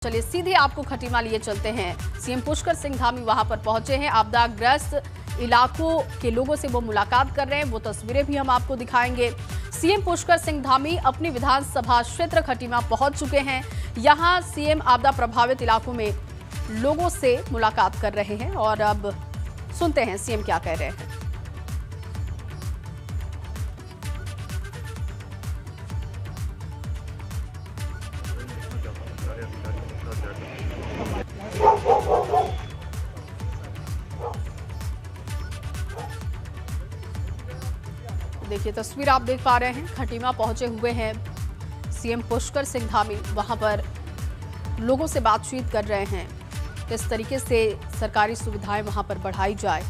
चलिए सीधे आपको खटीमा लिए चलते हैं। सीएम पुष्कर सिंह धामी वहां पर पहुंचे हैं। आपदाग्रस्त इलाकों के लोगों से वो मुलाकात कर रहे हैं। वो तस्वीरें भी हम आपको दिखाएंगे। सीएम पुष्कर सिंह धामी अपनी विधानसभा क्षेत्र खटीमा पहुंच चुके हैं। यहां सीएम आपदा प्रभावित इलाकों में लोगों से मुलाकात कर रहे हैं और अब सुनते हैं सीएम क्या कह रहे हैं। देखिए तस्वीर आप देख पा रहे हैं। खटीमा पहुंचे हुए हैं सीएम पुष्कर सिंह धामी। वहां पर लोगों से बातचीत कर रहे हैं किस तरीके से सरकारी सुविधाएं वहां पर बढ़ाई जाए।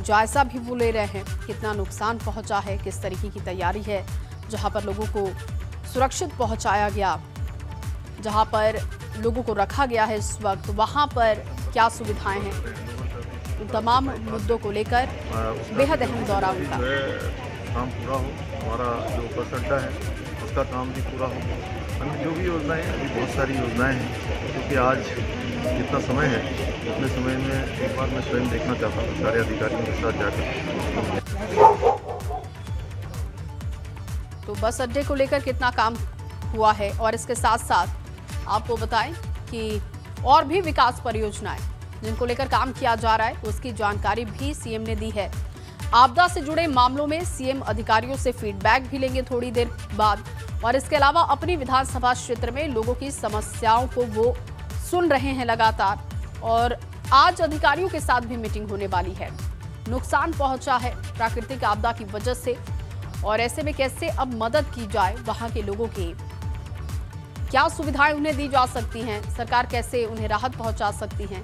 जायजा भी वो ले रहे हैं कितना नुकसान पहुंचा है, किस तरीके की तैयारी है। जहां पर लोगों को सुरक्षित पहुंचाया गया, जहां पर लोगों को रखा गया है इस वक्त, वहां पर क्या सुविधाएं हैं, तमाम मुद्दों को लेकर बेहद अहम दौरा उनका। काम पूरा हो, हमारा जो बस अड्डा है उसका काम भी पूरा हो। अन्य जो भी योजनाएं हैं, अभी बहुत सारी योजनाएं हैं, क्योंकि आज जितना समय है उतने समय में एक बार मैं स्वयं देखना चाहता हूँ सारे अधिकारियों के साथ जाकर। तो बस अड्डे को लेकर कितना काम हुआ है और इसके साथ साथ आपको बताएं कि और भी विकास परियोजनाएं जिनको लेकर काम किया जा रहा है उसकी जानकारी भी सीएम ने दी है। आपदा से जुड़े मामलों में सीएम अधिकारियों से फीडबैक भी लेंगे थोड़ी देर बाद और इसके अलावा अपनी विधानसभा क्षेत्र में लोगों की समस्याओं को वो सुन रहे हैं लगातार। और आज अधिकारियों के साथ भी मीटिंग होने वाली है। नुकसान पहुंचा है प्राकृतिक आपदा की वजह से और ऐसे में कैसे अब मदद की जाए, वहां के लोगों की क्या सुविधाएं उन्हें दी जा सकती हैं, सरकार कैसे उन्हें राहत पहुंचा सकती है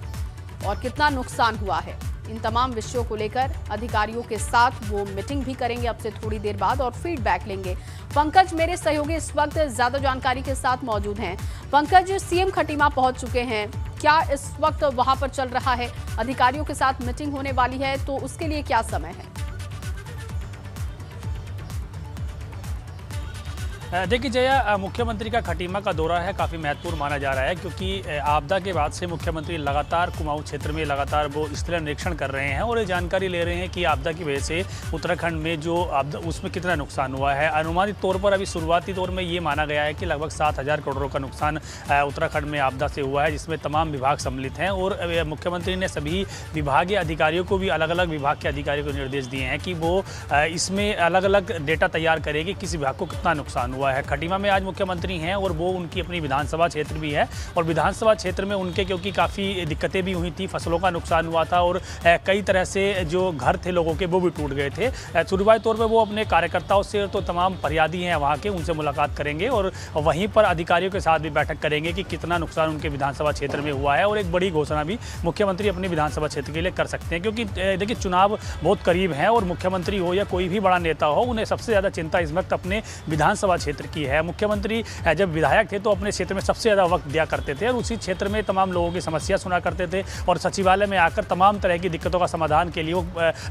और कितना नुकसान हुआ है। इन तमाम विषयों को लेकर अधिकारियों के साथ वो मीटिंग भी करेंगे अब से थोड़ी देर बाद और फीडबैक लेंगे। पंकज मेरे सहयोगी इस वक्त ज्यादा जानकारी के साथ मौजूद हैं। पंकज, सीएम खटीमा पहुंच चुके हैं, क्या इस वक्त वहां पर चल रहा है? अधिकारियों के साथ मीटिंग होने वाली है तो उसके लिए क्या समय है? देखिए जया, मुख्यमंत्री का खटीमा का दौरा है काफ़ी महत्वपूर्ण माना जा रहा है, क्योंकि आपदा के बाद से मुख्यमंत्री लगातार कुमाऊं क्षेत्र में लगातार वो स्थलीय निरीक्षण कर रहे हैं और ये जानकारी ले रहे हैं कि आपदा की वजह से उत्तराखंड में जो आपदा उसमें कितना नुकसान हुआ है। अनुमानित तौर पर अभी शुरुआती दौर में ये माना गया है कि लगभग 7,000 करोड़ का नुकसान उत्तराखंड में आपदा से हुआ है, जिसमें तमाम विभाग सम्मिलित हैं। और मुख्यमंत्री ने सभी विभागीय अधिकारियों को भी अलग अलग विभाग के अधिकारियों को निर्देश दिए हैं कि वो इसमें अलग अलग डेटा तैयार करें कि किस विभाग को कितना नुकसान हुआ है। खटीमा में आज मुख्यमंत्री हैं और वो उनकी अपनी विधानसभा क्षेत्र भी है और विधानसभा क्षेत्र में उनके क्योंकि काफ़ी दिक्कतें भी हुई थी, फसलों का नुकसान हुआ था और कई तरह से जो घर थे लोगों के वो भी टूट गए थे। शुरुआती तौर पर वो अपने कार्यकर्ताओं से तो तमाम फरियादी हैं वहाँ के, उनसे मुलाकात करेंगे और वहीं पर अधिकारियों के साथ भी बैठक करेंगे कि कितना नुकसान उनके विधानसभा क्षेत्र में हुआ है। और एक बड़ी घोषणा भी मुख्यमंत्री अपनी विधानसभा क्षेत्र के लिए कर सकते हैं, क्योंकि देखिए चुनाव बहुत करीब है और मुख्यमंत्री हो या कोई भी बड़ा नेता हो, उन्हें सबसे ज़्यादा चिंता इस वक्त अपने विधानसभा क्षेत्र की है। मुख्यमंत्री जब विधायक थे तो अपने क्षेत्र में सबसे ज़्यादा वक्त दिया करते थे और उसी क्षेत्र में तमाम लोगों की समस्या सुना करते थे और सचिवालय में आकर तमाम तरह की दिक्कतों का समाधान के लिए वो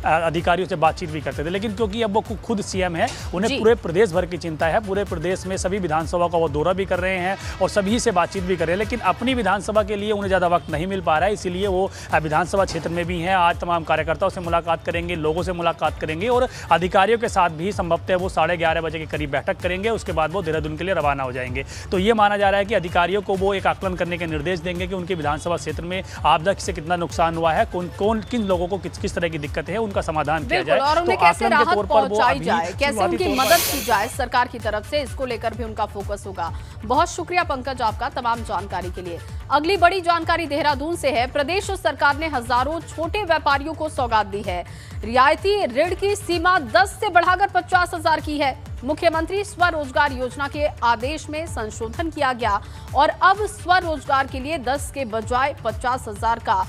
अधिकारियों से बातचीत भी करते थे। लेकिन क्योंकि अब वो खुद सीएम है, उन्हें पूरे प्रदेश भर की चिंता है, पूरे प्रदेश में सभी विधानसभा का वो दौरा भी कर रहे हैं और सभी से बातचीत भी कर रहे हैं, लेकिन अपनी विधानसभा के लिए उन्हें ज़्यादा वक्त नहीं मिल पा रहा है। इसीलिए वो विधानसभा क्षेत्र में भी हैं। आज तमाम कार्यकर्ताओं से मुलाकात करेंगे, लोगों से मुलाकात करेंगे और अधिकारियों के साथ भी संभवतः वो 11:30 बजे के करीब बैठक करेंगे। उसके बाद वो देहरादून के लिए रवाना हो जाएंगे। तो ये माना जा रहा है कि अधिकारियों को वो एक आकलन करने के निर्देश देंगे कि उनके विधानसभा क्षेत्र में आपदा से कितना नुकसान हुआ है, किन लोगों को किस तरह की दिक्कत है, उनका समाधान किया जाए और उन्हें कैसे राहत पहुंचाई जाए, कैसे उनकी मदद की जाए सरकार की तरफ से, इसको लेकर भी उनका फोकस होगा। बहुत शुक्रिया पंकज आपका तमाम जानकारी के लिए। अगली बड़ी जानकारी देहरादून से है। प्रदेश सरकार ने हजारों छोटे व्यापारियों को सौगात दी है। रियायती ऋण की सीमा 10 से बढ़ाकर 50,000 की है। मुख्यमंत्री स्वरोजगार योजना के आदेश में संशोधन किया गया और अब स्वरोजगार के लिए 10 के बजाय 50,000 का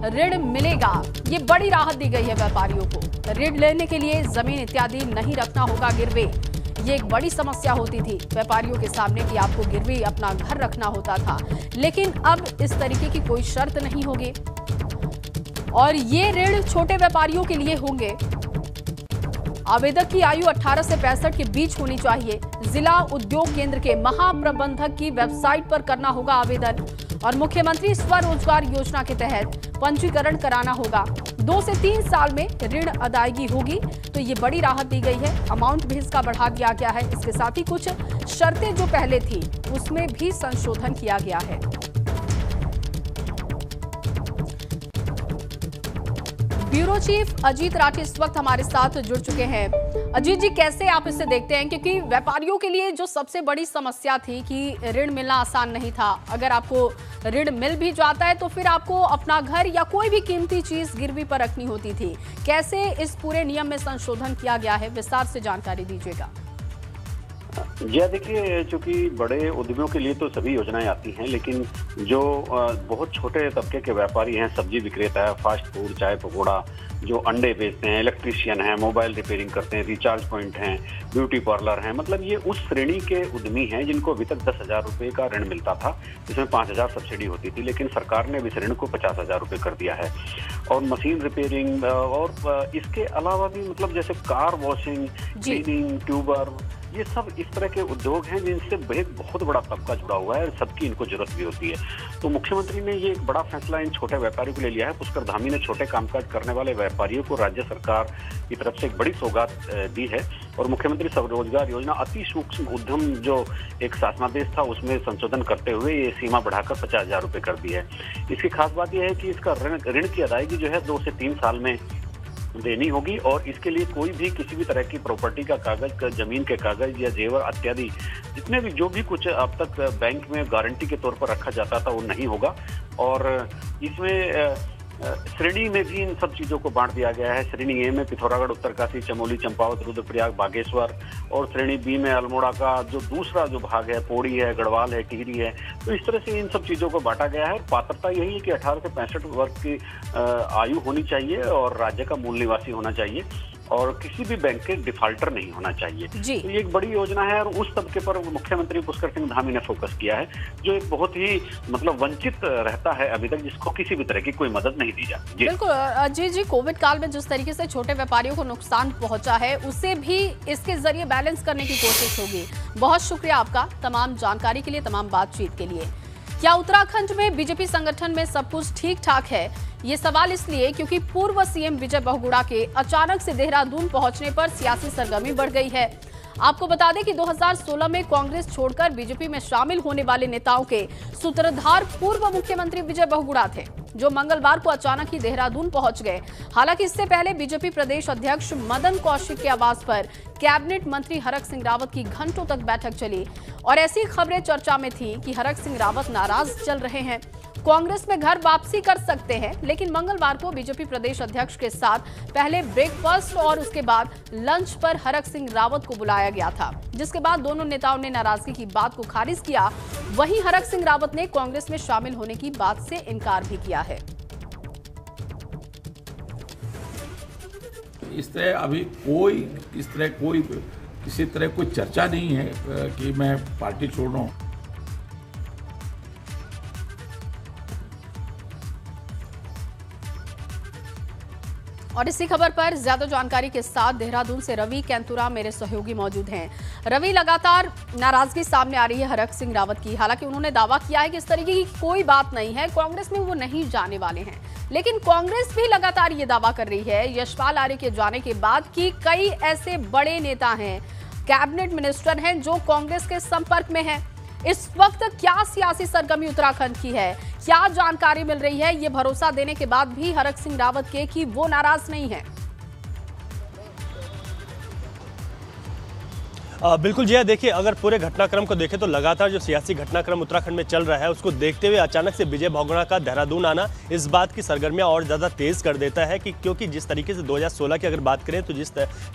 ऋण मिलेगा। ये बड़ी राहत दी गई है व्यापारियों को। ऋण लेने के लिए जमीन इत्यादि नहीं रखना होगा गिरवी। ये एक बड़ी समस्या होती थी व्यापारियों के सामने कि आपको गिरवी अपना घर रखना होता था, लेकिन अब इस तरीके की कोई शर्त नहीं होगी और ये ऋण छोटे व्यापारियों के लिए होंगे आवेदक की आयु 18 से 65 के बीच होनी चाहिए। जिला उद्योग केंद्र के महाप्रबंधक की वेबसाइट पर करना होगा आवेदन और मुख्यमंत्री स्वरोजगार योजना के तहत पंजीकरण कराना होगा। 2 से 3 साल में ऋण अदायगी होगी, तो ये बड़ी राहत दी गई है। अमाउंट भी इसका बढ़ा दिया गया है। इसके साथ ही कुछ शर्तें जो पहले थी उसमें भी संशोधन किया गया है। ब्यूरो चीफ अजीत राठी इस वक्त हमारे साथ जुड़ चुके हैं। अजीत जी, कैसे आप इसे देखते हैं, क्योंकि व्यापारियों के लिए जो सबसे बड़ी समस्या थी कि ऋण मिलना आसान नहीं था। अगर आपको ऋण मिल भी जाता है तो फिर आपको अपना घर या कोई भी कीमती चीज गिरवी पर रखनी होती थी। कैसे इस पूरे नियम में संशोधन किया गया है, विस्तार से जानकारी दीजिएगा। जी देखिए, चूंकि बड़े उद्यमियों के लिए तो सभी योजनाएं आती हैं, लेकिन जो बहुत छोटे तबके के व्यापारी हैं, सब्जी विक्रेता है, फास्ट फूड, चाय पकौड़ा, जो अंडे बेचते हैं, इलेक्ट्रीशियन हैं, मोबाइल रिपेयरिंग करते हैं, रिचार्ज पॉइंट हैं, ब्यूटी पार्लर हैं, मतलब ये उस श्रेणी के उद्यमी हैं जिनको अभी तक 10,000 रुपये का ऋण मिलता था, जिसमें 5,000 सब्सिडी होती थी। लेकिन सरकार ने इस ऋण को 50,000 रुपये कर दिया है। और मशीन रिपेयरिंग और इसके अलावा भी मतलब जैसे कार वॉशिंग, क्लीनिंग, ट्यूबर, ये सब इस तरह के उद्योग हैं जिनसे एक बहुत बड़ा तबका जुड़ा हुआ है, सबकी इनको जरूरत भी होती है। तो मुख्यमंत्री ने ये एक बड़ा फैसला इन छोटे व्यापारियों के लिए लिया है। पुष्कर धामी ने छोटे कामकाज करने वाले व्यापारियों को राज्य सरकार की तरफ से एक बड़ी सौगात दी है और मुख्यमंत्री स्वरोजगार योजना अति सूक्ष्म उद्यम जो एक शासनादेश था उसमें संशोधन करते हुए ये सीमा बढ़ाकर 50,000 रुपये कर दी है। इसकी खास बात यह है कि इसका ऋण की अदायगी जो है 2 से 3 साल में देनी होगी और इसके लिए कोई भी किसी भी तरह की प्रॉपर्टी का कागज, जमीन के कागज या जेवर इत्यादि जितने भी जो भी कुछ अब तक बैंक में गारंटी के तौर पर रखा जाता था वो नहीं होगा। और इसमें श्रेणी में भी इन सब चीजों को बांट दिया गया है। श्रेणी ए में पिथौरागढ़, उत्तरकाशी, चमोली, चंपावत, रुद्रप्रयाग, बागेश्वर, और श्रेणी बी में अल्मोड़ा का जो दूसरा जो भाग है, पौड़ी है, गढ़वाल है, टिहरी है। तो इस तरह से इन सब चीजों को बांटा गया है। पात्रता यही है कि 18 से 65 वर्ष की आयु होनी चाहिए और राज्य का मूल निवासी होना चाहिए और किसी भी बैंक के डिफाल्टर नहीं होना चाहिए। तो ये एक बड़ी योजना है और उस तबके पर मुख्यमंत्री पुष्कर सिंह धामी ने फोकस किया है जो एक बहुत ही मतलब वंचित रहता है अभी तक, जिसको किसी भी तरह की कोई मदद नहीं दी जाती। बिल्कुल अजय जी, कोविड काल में जिस तरीके से छोटे व्यापारियों को नुकसान पहुंचा है उसे भी इसके जरिए बैलेंस करने की कोशिश होगी। बहुत शुक्रिया आपका तमाम जानकारी के लिए, तमाम बातचीत के लिए। क्या उत्तराखंड में बीजेपी संगठन में सब कुछ ठीक ठाक है? ये सवाल इसलिए क्योंकि पूर्व सीएम विजय बहुगुणा के अचानक से देहरादून पहुंचने पर सियासी सरगर्मी बढ़ गई है। आपको बता दें कि 2016 में कांग्रेस छोड़कर बीजेपी में शामिल होने वाले नेताओं के सूत्रधार पूर्व मुख्यमंत्री विजय बहुगुणा थे, जो मंगलवार को अचानक ही देहरादून पहुंच गए। हालांकि इससे पहले बीजेपी प्रदेश अध्यक्ष मदन कौशिक के आवास पर कैबिनेट मंत्री हरक सिंह रावत की घंटों तक बैठक चली और ऐसी खबरें चर्चा में थी कि हरक सिंह रावत नाराज चल रहे हैं, कांग्रेस में घर वापसी कर सकते हैं। लेकिन मंगलवार को बीजेपी प्रदेश अध्यक्ष के साथ पहले ब्रेकफास्ट और उसके बाद लंच पर हरक सिंह रावत को बुलाया गया था, जिसके बाद दोनों नेताओं ने नाराजगी की बात को खारिज किया। वहीं हरक सिंह रावत ने कांग्रेस में शामिल होने की बात से इनकार भी किया है। इस तरह अभी किसी तरह कोई चर्चा नहीं है कि मैं पार्टी छोड़ रहा हूँ। और इसी खबर पर ज्यादा जानकारी के साथ देहरादून से रवि कैंतुरा मेरे सहयोगी मौजूद हैं। रवि, लगातार नाराजगी सामने आ रही है हरक सिंह रावत की। हालांकि उन्होंने दावा किया है कि इस तरीके की कोई बात नहीं है, कांग्रेस में वो नहीं जाने वाले हैं। लेकिन कांग्रेस भी लगातार ये दावा कर रही है यशपाल आर्य के जाने के बाद कि कई ऐसे बड़े नेता हैं, कैबिनेट मिनिस्टर हैं जो कांग्रेस के संपर्क में हैं। इस वक्त क्या सियासी सरगर्मी उत्तराखंड की है, क्या जानकारी मिल रही है, ये भरोसा देने के बाद भी हरक सिंह रावत के कि वो नाराज नहीं है? बिल्कुल जी, देखिए अगर पूरे घटनाक्रम को देखें तो लगातार जो सियासी घटनाक्रम उत्तराखंड में चल रहा है उसको देखते हुए अचानक से विजय बहुगुणा का देहरादून आना इस बात की सरगर्मियां और ज़्यादा तेज़ कर देता है कि क्योंकि जिस तरीके से 2016 की अगर बात करें तो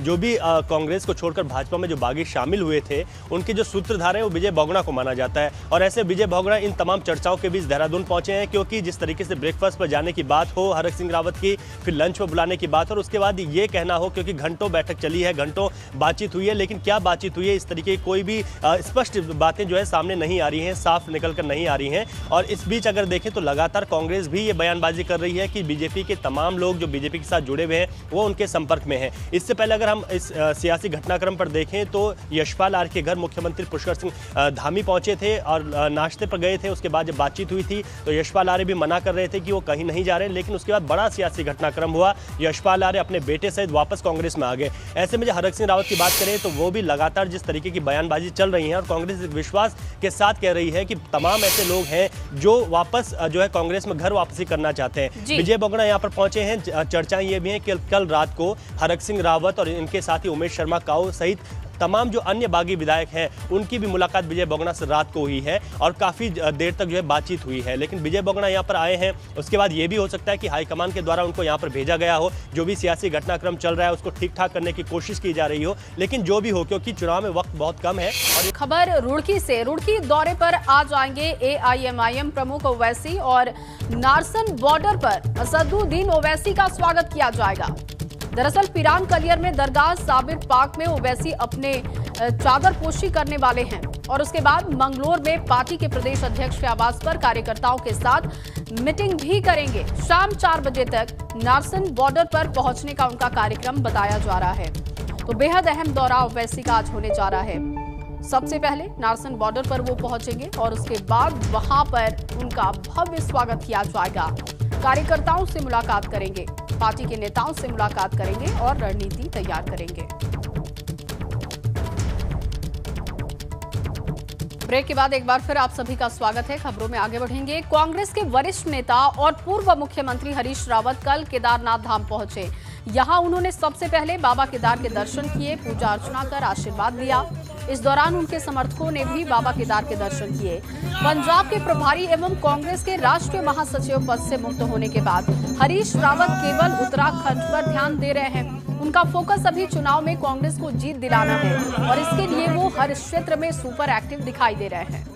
जो भी कांग्रेस को छोड़कर भाजपा में जो बागी शामिल हुए थे उनके जो सूत्रधार हैं वो विजय बहुगुणा को माना जाता है। और ऐसे विजय बहुगुणा इन तमाम चर्चाओं के बीच देहरादून पहुंचे हैं, क्योंकि जिस तरीके से ब्रेकफास्ट पर जाने की बात हो हरक सिंह रावत की, फिर लंच पर बुलाने की बात और उसके बाद ये कहना हो, क्योंकि घंटों बैठक चली है, घंटों बातचीत हुई है, लेकिन क्या बातचीत बातचीत हुई है, इस तरीके की कोई भी स्पष्ट बातें जो है सामने नहीं आ रही हैं, साफ निकल कर नहीं आ रही हैं। और इस बीच अगर देखें तो लगातार कांग्रेस भी ये बयानबाजी कर रही है कि बीजेपी के तमाम लोग जो बीजेपी के साथ जुड़े हुए हैं वो उनके संपर्क में हैं। इससे पहले अगर हम इस सियासी घटनाक्रम पर देखें तो यशपाल आर्य के घर मुख्यमंत्री पुष्कर सिंह धामी पहुंचे थे और नाश्ते पर गए थे। उसके बाद जब बातचीत हुई थी तो यशपाल आर्य भी मना कर रहे थे कि वो कहीं नहीं जा रहे, लेकिन उसके बाद बड़ा सियासी घटनाक्रम हुआ। यशपाल आर्य अपने बेटे सहित वापस कांग्रेस में आ गए। ऐसे में हरक सिंह रावत की बात करें तो वो भी लगातार जिस तरीके की बयानबाजी चल रही है और कांग्रेस विश्वास के साथ कह रही है कि तमाम ऐसे लोग हैं जो वापस जो है कांग्रेस में घर वापसी करना चाहते हैं। विजय बोगड़ा यहाँ पर पहुंचे हैं। चर्चाएं ये भी हैं कि कल रात को हरक सिंह रावत और इनके साथी उमेश शर्मा काऊ सहित तमाम जो अन्य बागी विधायक हैं उनकी भी मुलाकात विजय बोगड़ा से रात को हुई है और काफ़ी देर तक जो है बातचीत हुई है। लेकिन विजय बोगड़ा यहाँ पर आए हैं, उसके बाद ये भी हो सकता है कि हाईकमान के द्वारा उनको यहाँ पर भेजा गया हो, जो भी सियासी घटनाक्रम चल रहा है उसको ठीक ठाक करने की कोशिश की जा रही हो। लेकिन जो भी हो, क्योंकि चुनाव में वक्त बहुत कम है। और खबर रुड़की से, रुड़की दौरे पर आ जाएंगे AIMIM प्रमुख ओवैसी और नारसन बॉर्डर पर असदुद्दीन ओवैसी का स्वागत किया जाएगा। दरअसल पिरान कलियर में दरगाह साबिर पार्क में ओवैसी अपने चादर पोशी करने वाले हैं और उसके बाद मंगलोर में पार्टी के प्रदेश अध्यक्ष के आवास पर कार्यकर्ताओं के साथ मीटिंग भी करेंगे। शाम 4 बजे तक नारसन बॉर्डर पर पहुंचने का उनका कार्यक्रम बताया जा रहा है। तो बेहद अहम दौरा ओवैसी का आज होने जा रहा है। सबसे पहले नारसन बॉर्डर पर वो पहुंचेंगे और उसके बाद वहां पर उनका भव्य स्वागत किया जाएगा। कार्यकर्ताओं से मुलाकात करेंगे, पार्टी के नेताओं से मुलाकात करेंगे और रणनीति तैयार करेंगे। ब्रेक के बाद एक बार फिर आप सभी का स्वागत है। खबरों में आगे बढ़ेंगे। कांग्रेस के वरिष्ठ नेता और पूर्व मुख्यमंत्री हरीश रावत कल केदारनाथ धाम पहुंचे। यहां उन्होंने सबसे पहले बाबा केदार के दर्शन किए, पूजा अर्चना कर आशीर्वाद लिया। इस दौरान उनके समर्थकों ने भी बाबा केदार के दर्शन किए। पंजाब के प्रभारी एवं कांग्रेस के राष्ट्रीय महासचिव पद से मुक्त होने के बाद हरीश रावत केवल उत्तराखंड पर ध्यान दे रहे हैं। उनका फोकस अभी चुनाव में कांग्रेस को जीत दिलाना है और इसके लिए वो हर क्षेत्र में सुपर एक्टिव दिखाई दे रहे हैं।